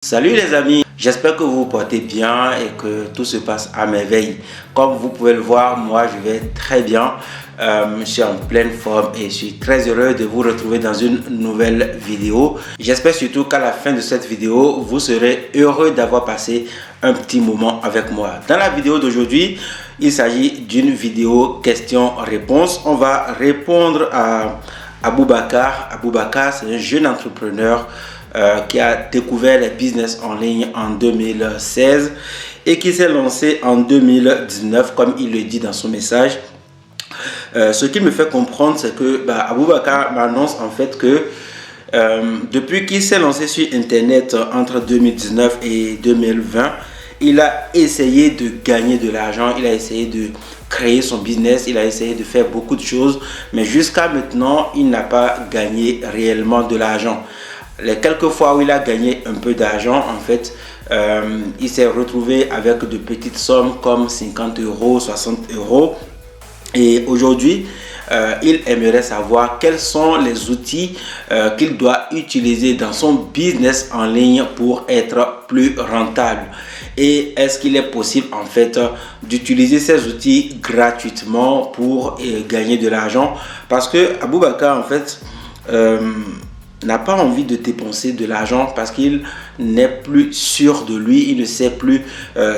Salut les amis, j'espère que vous vous portez bien et que tout se passe à merveille. Comme vous pouvez le voir, moi je vais très bien, je suis en pleine forme et je suis très heureux de vous retrouver dans une nouvelle vidéo. J'espère surtout qu'à la fin de cette vidéo, vous serez heureux d'avoir passé un petit moment avec moi. Dans la vidéo d'aujourd'hui, il s'agit d'une vidéo questions-réponses. On va répondre à Aboubacar. Aboubacar, c'est un jeune entrepreneur qui a découvert les business en ligne en 2016 et qui s'est lancé en 2019 comme il le dit dans son message. Ce qui me fait comprendre, c'est que Aboubacar m'annonce en fait que depuis qu'il s'est lancé sur internet entre 2019 et 2020, il a essayé de gagner de l'argent, il a essayé de créer son business, il a essayé de faire beaucoup de choses, mais jusqu'à maintenant, il n'a pas gagné réellement de l'argent. Les quelques fois où il a gagné un peu d'argent, en fait, il s'est retrouvé avec de petites sommes comme 50 euros, 60 euros. Et aujourd'hui, il aimerait savoir quels sont les outils qu'il doit utiliser dans son business en ligne pour être plus rentable. Et est-ce qu'il est possible en fait d'utiliser ces outils gratuitement pour gagner de l'argent? Parce que Aboubacar en fait n'a pas envie de dépenser de l'argent parce qu'il n'est plus sûr de lui, il ne sait plus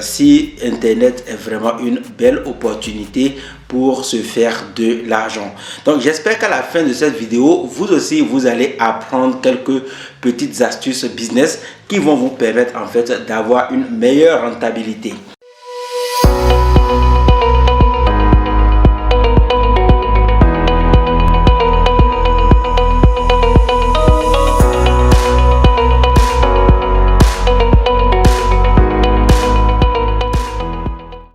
si Internet est vraiment une belle opportunité pour se faire de l'argent. Donc j'espère qu'à la fin de cette vidéo, vous aussi vous allez apprendre quelques petites astuces business qui vont vous permettre en fait d'avoir une meilleure rentabilité.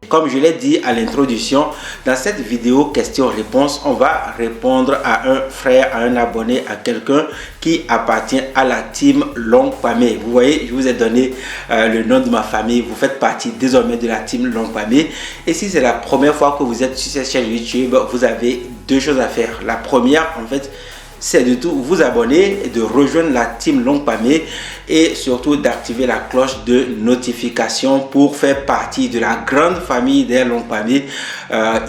Comme je l'ai dit à l'introduction, dans cette vidéo questions-réponses, on va répondre à un frère, à un abonné, à quelqu'un qui appartient à la team Long Pamé. Vous voyez, je vous ai donné le nom de ma famille. Vous faites partie désormais de la team Long Pamé. Et si c'est la première fois que vous êtes sur cette chaîne YouTube, vous avez deux choses à faire. La première, en fait, c'est de tout vous abonner et de rejoindre la team Long Pamé et surtout d'activer la cloche de notification pour faire partie de la grande famille des Long Pamé.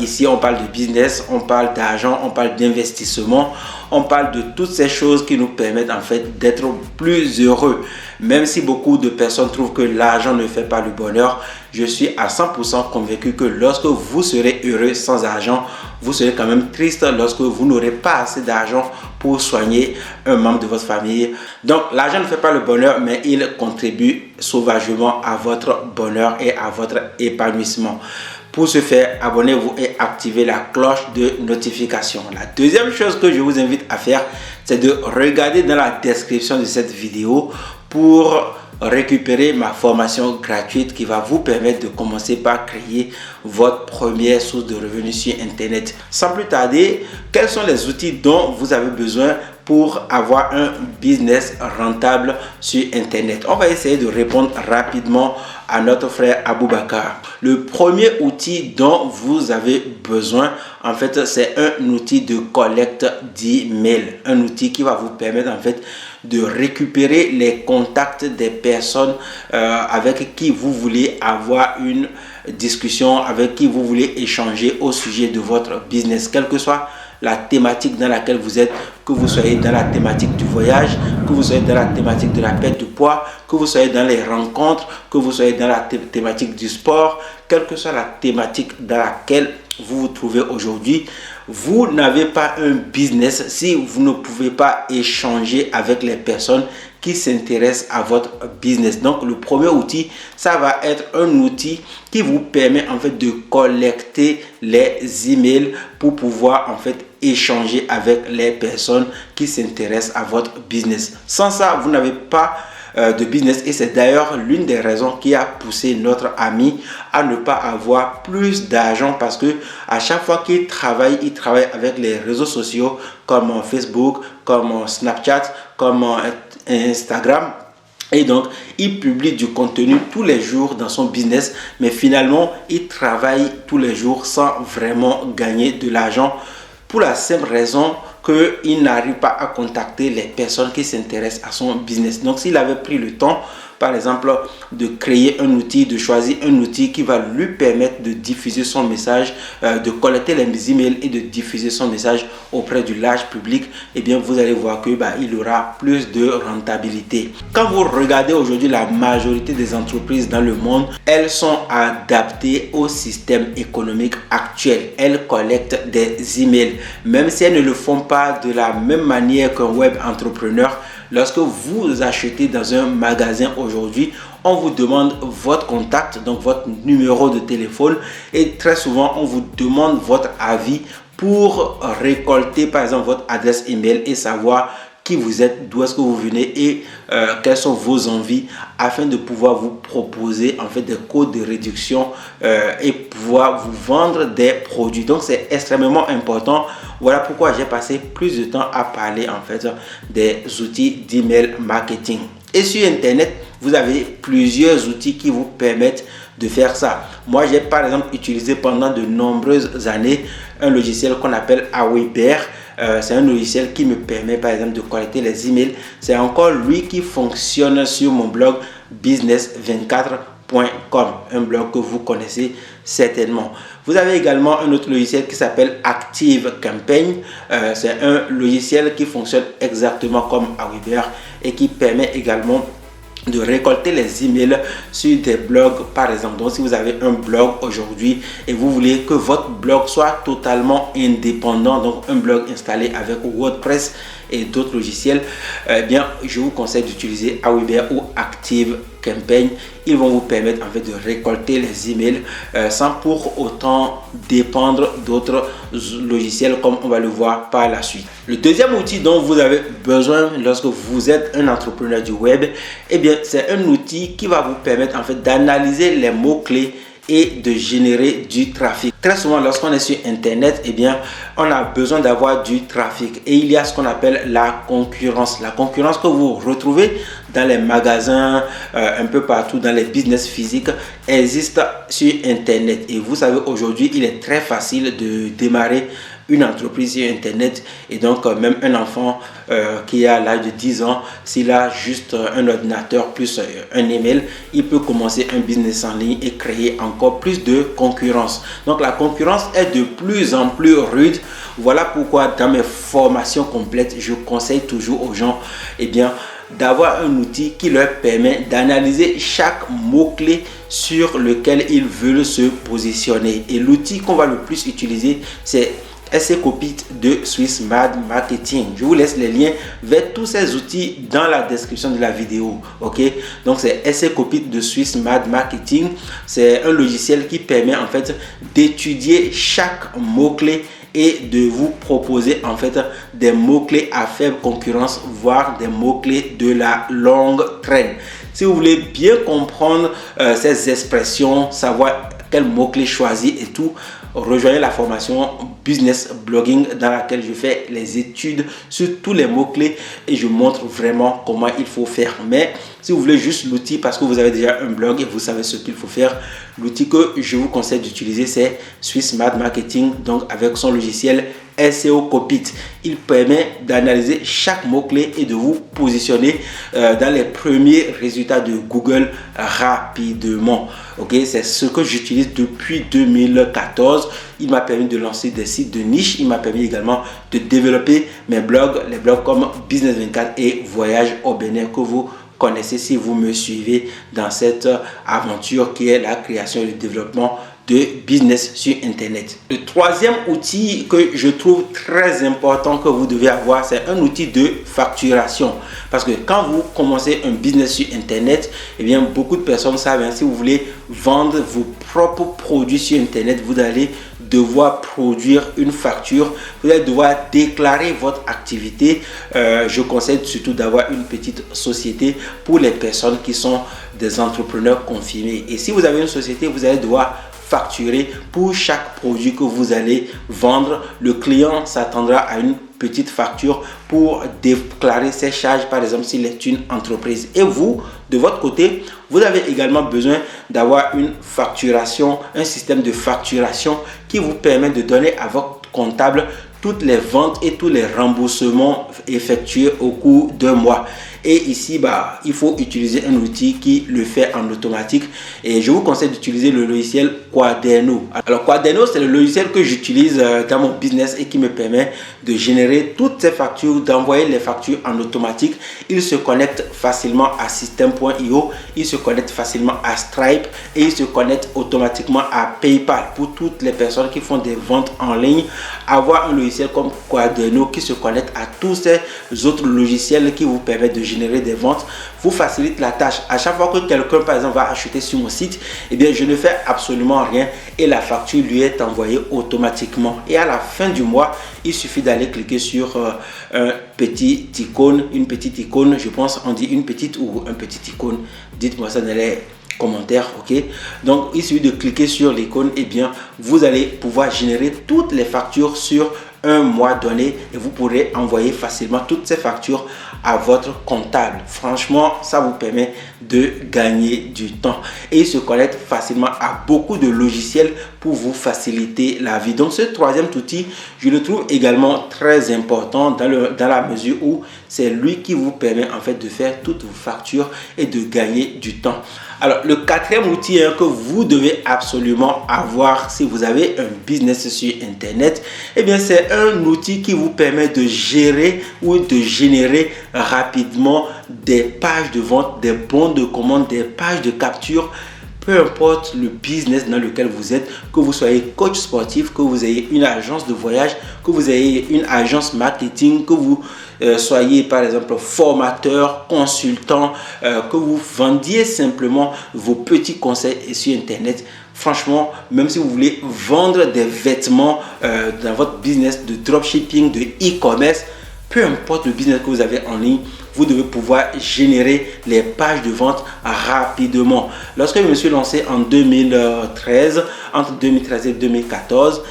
Ici, on parle de business, on parle d'argent, on parle d'investissement, on parle de toutes ces choses qui nous permettent en fait d'être plus heureux. Même si beaucoup de personnes trouvent que l'argent ne fait pas le bonheur, je suis à 100% convaincu que lorsque vous serez heureux sans argent, vous serez quand même triste lorsque vous n'aurez pas assez d'argent pour soigner un membre de votre famille. Donc l'argent ne fait pas le bonheur, mais il contribue sauvagement à votre bonheur et à votre épanouissement. Pour ce faire, abonnez-vous et activez la cloche de notification. La deuxième chose que je vous invite à faire, c'est de regarder dans la description de cette vidéo pour récupérer ma formation gratuite qui va vous permettre de commencer par créer votre première source de revenus sur Internet. Sans plus tarder, quels sont les outils dont vous avez besoin pour avoir un business rentable sur Internet? On va essayer de répondre rapidement à notre frère Aboubacar. Le premier outil dont vous avez besoin, en fait, c'est un outil de collecte d'emails. Un outil qui va vous permettre, en fait, de récupérer les contacts des personnes avec qui vous voulez avoir une discussion, avec qui vous voulez échanger au sujet de votre business, quelle que soit la thématique dans laquelle vous êtes, que vous soyez dans la thématique du voyage, que vous soyez dans la thématique de la perte de poids, que vous soyez dans les rencontres, que vous soyez dans la thématique du sport, quelle que soit la thématique dans laquelle vous vous trouvez aujourd'hui, vous n'avez pas un business si vous ne pouvez pas échanger avec les personnes qui s'intéressent à votre business. Donc le premier outil, ça va être un outil qui vous permet en fait de collecter les emails pour pouvoir en fait échanger avec les personnes qui s'intéressent à votre business. Sans ça, vous n'avez pas de business et c'est d'ailleurs l'une des raisons qui a poussé notre ami à ne pas avoir plus d'argent parce que à chaque fois qu'il travaille, il travaille avec les réseaux sociaux comme Facebook, comme Snapchat, comme Instagram. Et donc, il publie du contenu tous les jours dans son business, mais finalement, il travaille tous les jours sans vraiment gagner de l'argent pour la simple raison qu'il n'arrive pas à contacter les personnes qui s'intéressent à son business. Donc, s'il avait pris le temps par exemple, de créer un outil, de choisir un outil qui va lui permettre de diffuser son message, de collecter les emails et de diffuser son message auprès du large public, eh bien, vous allez voir que il aura plus de rentabilité. Quand vous regardez aujourd'hui la majorité des entreprises dans le monde, elles sont adaptées au système économique actuel. Elles collectent des emails, même si elles ne le font pas de la même manière qu'un web entrepreneur. Lorsque vous achetez dans un magasin aujourd'hui, on vous demande votre contact, donc votre numéro de téléphone, et très souvent on vous demande votre avis pour récolter par exemple votre adresse email et savoir qui vous êtes, d'où est-ce que vous venez et quelles sont vos envies, afin de pouvoir vous proposer en fait des codes de réduction et pouvoir vous vendre des produits. Donc c'est extrêmement important. Voilà pourquoi j'ai passé plus de temps à parler en fait des outils d'email marketing. Et sur internet, vous avez plusieurs outils qui vous permettent de faire ça. Moi, j'ai par exemple utilisé pendant de nombreuses années un logiciel qu'on appelle Aweber. C'est un logiciel qui me permet par exemple de collecter les emails. C'est encore lui qui fonctionne sur mon blog business24.com, un blog que vous connaissez certainement. Vous avez également un autre logiciel qui s'appelle ActiveCampaign. C'est un logiciel qui fonctionne exactement comme Aweber et qui permet également de récolter les emails sur des blogs par exemple. Donc si vous avez un blog aujourd'hui et vous voulez que votre blog soit totalement indépendant, donc un blog installé avec WordPress et d'autres logiciels, eh bien je vous conseille d'utiliser Aweber ou ActiveCampaign. Ils vont vous permettre en fait de récolter les emails sans pour autant dépendre d'autres logiciels, comme on va le voir par la suite. Le deuxième outil dont vous avez besoin lorsque vous êtes un entrepreneur du web, eh bien c'est un outil qui va vous permettre en fait d'analyser les mots-clés et de générer du trafic. Très souvent lorsqu'on est sur internet, eh bien on a besoin d'avoir du trafic et il y a ce qu'on appelle la concurrence. La concurrence que vous retrouvez dans les magasins, un peu partout dans les business physiques, existe sur internet. Et vous savez, aujourd'hui il est très facile de démarrer une entreprise sur internet, et donc même un enfant qui a l'âge de 10 ans, s'il a juste un ordinateur plus un email, il peut commencer un business en ligne et créer encore plus de concurrence. Donc la concurrence est de plus en plus rude. Voilà pourquoi dans mes formations complètes, je conseille toujours aux gens d'avoir un outil qui leur permet d'analyser chaque mot-clé sur lequel ils veulent se positionner. Et l'outil qu'on va le plus utiliser, c'est SECopit de SwissMad Marketing. Je vous laisse les liens vers tous ces outils dans la description de la vidéo. Ok, donc c'est SECopit de SwissMad Marketing. C'est un logiciel qui permet en fait d'étudier chaque mot-clé et de vous proposer en fait des mots-clés à faible concurrence, voire des mots-clés de la longue traîne. Si vous voulez bien comprendre ces expressions, savoir quels mots-clés choisir et tout, rejoignez la formation Business Blogging dans laquelle je fais les études sur tous les mots-clés et je montre vraiment comment il faut faire. Mais si vous voulez juste l'outil parce que vous avez déjà un blog et vous savez ce qu'il faut faire, l'outil que je vous conseille d'utiliser, c'est SwissMad Marketing, donc avec son logiciel SEOcopit. Il permet d'analyser chaque mot-clé et de vous positionner dans les premiers résultats de Google rapidement. Ok, c'est ce que j'utilise depuis 2014. Il m'a permis de lancer des sites de niche. Il m'a permis également de développer mes blogs, les blogs comme Business24 et Voyage au Bénin que vous connaissez si vous me suivez dans cette aventure qui est la création et le développement de business sur internet. Le troisième outil que je trouve très important que vous devez avoir, c'est un outil de facturation. Parce que quand vous commencez un business sur internet, eh bien beaucoup de personnes savent, si vous voulez vendre vos propres produits sur internet, vous allez devoir produire une facture, vous allez devoir déclarer votre activité. Je conseille surtout d'avoir une petite société pour les personnes qui sont des entrepreneurs confirmés. Et si vous avez une société, vous allez devoir facturer pour chaque produit que vous allez vendre. Le client s'attendra à une petite facture pour déclarer ses charges, par exemple s'il est une entreprise. Et vous, de votre côté, vous avez également besoin d'avoir une facturation, un système de facturation qui vous permet de donner à votre comptable toutes les ventes et tous les remboursements effectués au cours d'un mois. Et ici, il faut utiliser un outil qui le fait en automatique. Et je vous conseille d'utiliser le logiciel Quaderno. Alors Quaderno, c'est le logiciel que j'utilise dans mon business et qui me permet de générer toutes ces factures, d'envoyer les factures en automatique. Il se connecte facilement à System.io, il se connecte facilement à Stripe et il se connecte automatiquement à PayPal. Pour toutes les personnes qui font des ventes en ligne, avoir un logiciel comme Quaderno qui se connecte à tous ces autres logiciels qui vous permettent de générer des ventes vous facilite la tâche. À chaque fois que quelqu'un par exemple va acheter sur mon site, eh bien je ne fais absolument rien et la facture lui est envoyée automatiquement. Et à la fin du mois, il suffit d'aller cliquer sur un petit icône, une petite icône, je pense on dit une petite ou un petit icône. Dites-moi ça dans les commentaires, ok? Donc il suffit de cliquer sur l'icône et bien vous allez pouvoir générer toutes les factures sur un mois donné et vous pourrez envoyer facilement toutes ces factures à votre comptable. Franchement, ça vous permet de gagner du temps et il se connecte facilement à beaucoup de logiciels pour vous faciliter la vie. Donc ce troisième outil, je le trouve également très important dans la mesure où c'est lui qui vous permet en fait de faire toutes vos factures et de gagner du temps. Alors le quatrième outil que vous devez absolument avoir si vous avez un business sur internet, eh bien c'est un outil qui vous permet de gérer ou de générer rapidement des pages de vente, des bons de commande, des pages de capture. Peu importe le business dans lequel vous êtes, que vous soyez coach sportif, que vous ayez une agence de voyage, que vous ayez une agence marketing, que vous soyez par exemple formateur, consultant, que vous vendiez simplement vos petits conseils sur internet. Franchement, même si vous voulez vendre des vêtements dans votre business de dropshipping, de e-commerce, peu importe le business que vous avez en ligne, vous devez pouvoir générer les pages de vente rapidement. Lorsque je me suis lancé en 2013, entre 2013 et 2014,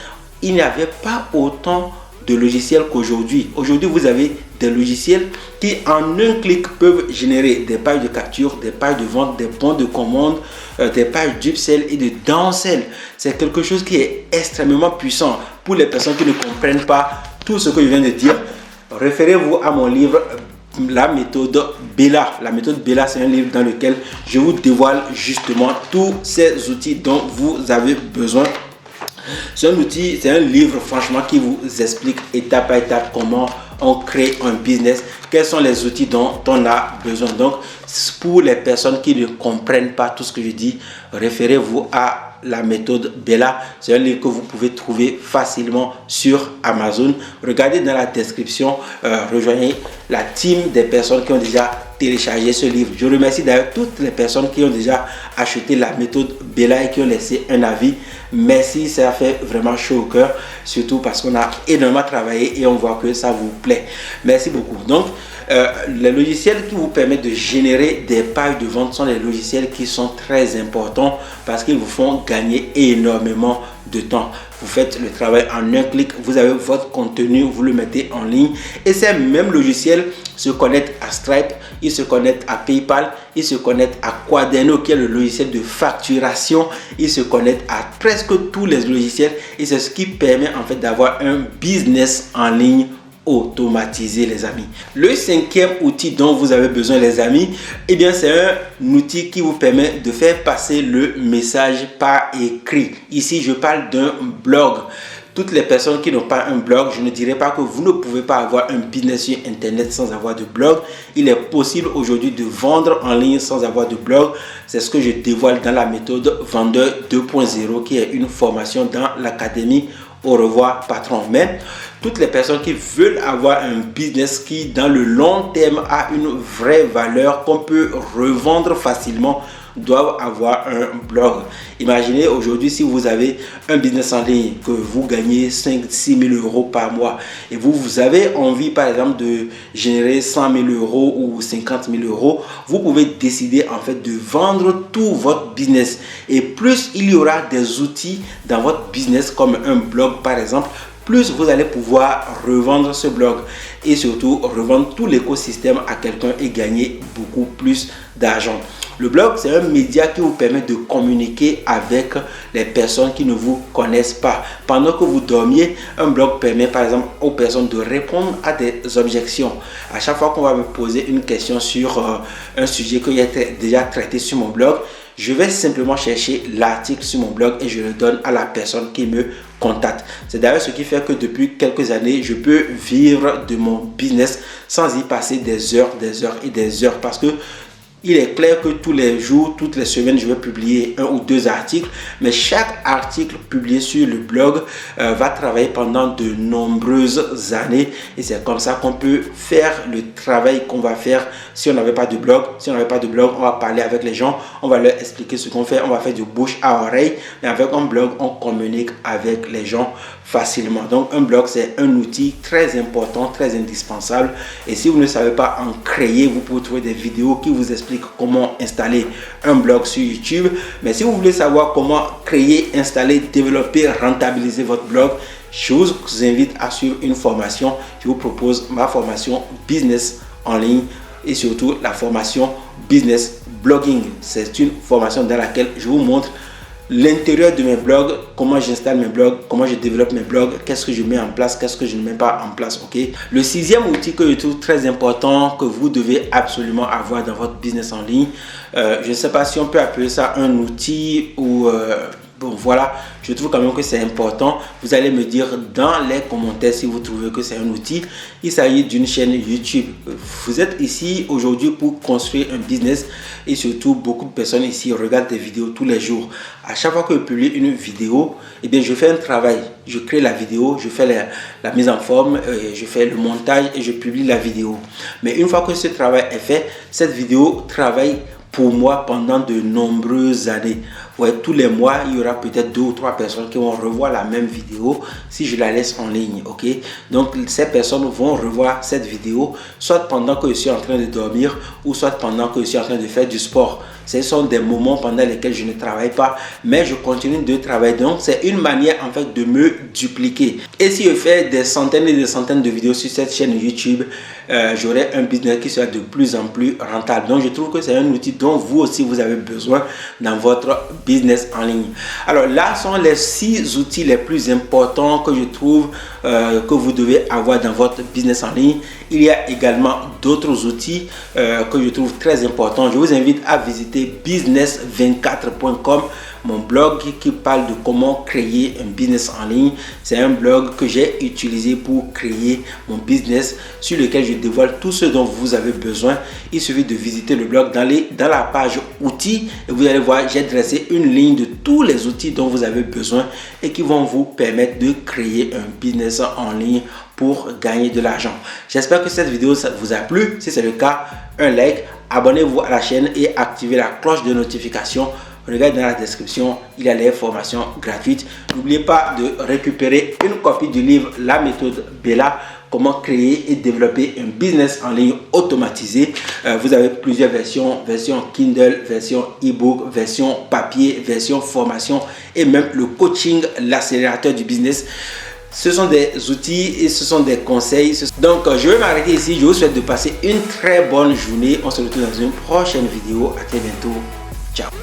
il n'y avait pas autant de logiciels qu'aujourd'hui. Aujourd'hui, vous avez des logiciels qui en un clic peuvent générer des pages de capture, des pages de vente, des bons de commande, des pages d'upsell et de downsell. C'est quelque chose qui est extrêmement puissant pour les personnes qui ne comprennent pas tout ce que je viens de dire. Référez-vous à mon livre La méthode Bella. La méthode Bella, c'est un livre dans lequel je vous dévoile justement tous ces outils dont vous avez besoin. C'est un outil, c'est un livre franchement qui vous explique étape par étape comment on crée un business, quels sont les outils dont on a besoin. Donc pour les personnes qui ne comprennent pas tout ce que je dis, référez-vous à la méthode Bella. C'est un livre que vous pouvez trouver facilement sur Amazon. Regardez dans la description, rejoignez la team des personnes qui ont déjà téléchargé ce livre. Je remercie d'ailleurs toutes les personnes qui ont déjà acheté la méthode Bella et qui ont laissé un avis. Merci, ça fait vraiment chaud au cœur, surtout parce qu'on a énormément travaillé et on voit que ça vous plaît. Merci beaucoup. Donc, les logiciels qui vous permettent de générer des pages de vente sont les logiciels qui sont très importants parce qu'ils vous font gagner énormément de temps. Vous faites le travail en un clic, vous avez votre contenu, vous le mettez en ligne et ces mêmes logiciels se connectent à Stripe, ils se connectent à PayPal, ils se connectent à Quaderno qui est le logiciel de facturation, ils se connectent à presque tous les logiciels et c'est ce qui permet en fait d'avoir un business en ligne automatisé, les amis. Le cinquième outil dont vous avez besoin, les amis, eh bien c'est un outil qui vous permet de faire passer le message par écrit. Ici je parle d'un blog. Toutes les personnes qui n'ont pas un blog, je ne dirais pas que vous ne pouvez pas avoir un business sur internet sans avoir de blog. Il est possible aujourd'hui de vendre en ligne sans avoir de blog. C'est ce que je dévoile dans la méthode Vendeur 2.0 qui est une formation dans l'académie Au revoir patron. Mais toutes les personnes qui veulent avoir un business qui dans le long terme a une vraie valeur qu'on peut revendre facilement doivent avoir un blog. Imaginez aujourd'hui si vous avez un business en ligne que vous gagnez 5-6 000 euros par mois et vous avez envie par exemple de générer 100 000 euros ou 50 000 euros, vous pouvez décider en fait de vendre tout votre business et plus il y aura des outils dans votre business comme un blog par exemple, plus vous allez pouvoir revendre ce blog et surtout revendre tout l'écosystème à quelqu'un et gagner beaucoup plus d'argent. Le blog, c'est un média qui vous permet de communiquer avec les personnes qui ne vous connaissent pas. Pendant que vous dormiez, un blog permet par exemple aux personnes de répondre à des objections. À chaque fois qu'on va me poser une question sur un sujet que j'ai déjà traité sur mon blog, je vais simplement chercher l'article sur mon blog et je le donne à la personne qui me contacte. C'est d'ailleurs ce qui fait que depuis quelques années, je peux vivre de mon business sans y passer des heures et des heures parce que il est clair que tous les jours, toutes les semaines, je vais publier 1 ou 2 articles. Mais chaque article publié sur le blog va travailler pendant de nombreuses années. Et c'est comme ça qu'on peut faire le travail qu'on va faire si on n'avait pas de blog. Si on n'avait pas de blog, on va parler avec les gens. On va leur expliquer ce qu'on fait. On va faire du bouche à oreille. Mais avec un blog, on communique avec les gens facilement. Donc un blog, c'est un outil très important, très indispensable. Et si vous ne savez pas en créer, vous pouvez trouver des vidéos qui vous expliquent comment installer un blog sur YouTube. Mais si vous voulez savoir comment créer, installer, développer, rentabiliser votre blog, je vous invite à suivre une formation. Je vous propose ma formation business en ligne et surtout la formation business blogging. C'est une formation dans laquelle je vous montre l'intérieur de mes blogs, comment j'installe mes blogs, comment je développe mes blogs, qu'est-ce que je mets en place, qu'est-ce que je ne mets pas en place, ok. Le 6e outil que je trouve très important, que vous devez absolument avoir dans votre business en ligne, je ne sais pas si on peut appeler ça un outil ou... bon voilà, je trouve quand même que c'est important. Vous allez me dire dans les commentaires si vous trouvez que c'est un outil. Il s'agit d'une chaîne YouTube. Vous êtes ici aujourd'hui pour construire un business et surtout beaucoup de personnes ici regardent des vidéos tous les jours. À chaque fois que je publie une vidéo, eh bien je fais un travail. Je crée la vidéo, je fais la mise en forme, je fais le montage et je publie la vidéo. Mais une fois que ce travail est fait, cette vidéo travaille pour moi pendant de nombreuses années. Ouais, tous les mois, il y aura peut-être 2 ou 3 personnes qui vont revoir la même vidéo si je la laisse en ligne, ok? Donc, ces personnes vont revoir cette vidéo soit pendant que je suis en train de dormir ou soit pendant que je suis en train de faire du sport. Ce sont des moments pendant lesquels je ne travaille pas, mais je continue de travailler. Donc, c'est une manière en fait de me dupliquer. Et si je fais des centaines et des centaines de vidéos sur cette chaîne YouTube, j'aurai un business qui sera de plus en plus rentable. Donc, je trouve que c'est un outil dont vous aussi vous avez besoin dans votre business en ligne. Alors, là sont les 6 outils les plus importants que je trouve que vous devez avoir dans votre business en ligne. Il y a également d'autres outils que je trouve très importants. Je vous invite à visiter business24.com, mon blog qui parle de comment créer un business en ligne. C'est un blog que j'ai utilisé pour créer mon business, sur lequel je dévoile tout ce dont vous avez besoin. Il suffit de visiter le blog dans la page outils et vous allez voir, j'ai dressé une ligne de tous les outils dont vous avez besoin et qui vont vous permettre de créer un business en ligne pour gagner de l'argent. J'espère que cette vidéo ça vous a plu. Si c'est le cas, un like, abonnez-vous à la chaîne et activez la cloche de notification. Regardez dans la description, il y a les formations gratuites. N'oubliez pas de récupérer une copie du livre La méthode Bella, comment créer et développer un business en ligne automatisé. Vous avez plusieurs versions, version Kindle, version e-book, version papier, version formation et même le coaching, l'accélérateur du business. Ce sont des outils et ce sont des conseils. Donc, je vais m'arrêter ici. Je vous souhaite de passer une très bonne journée. On se retrouve dans une prochaine vidéo. À très bientôt. Ciao.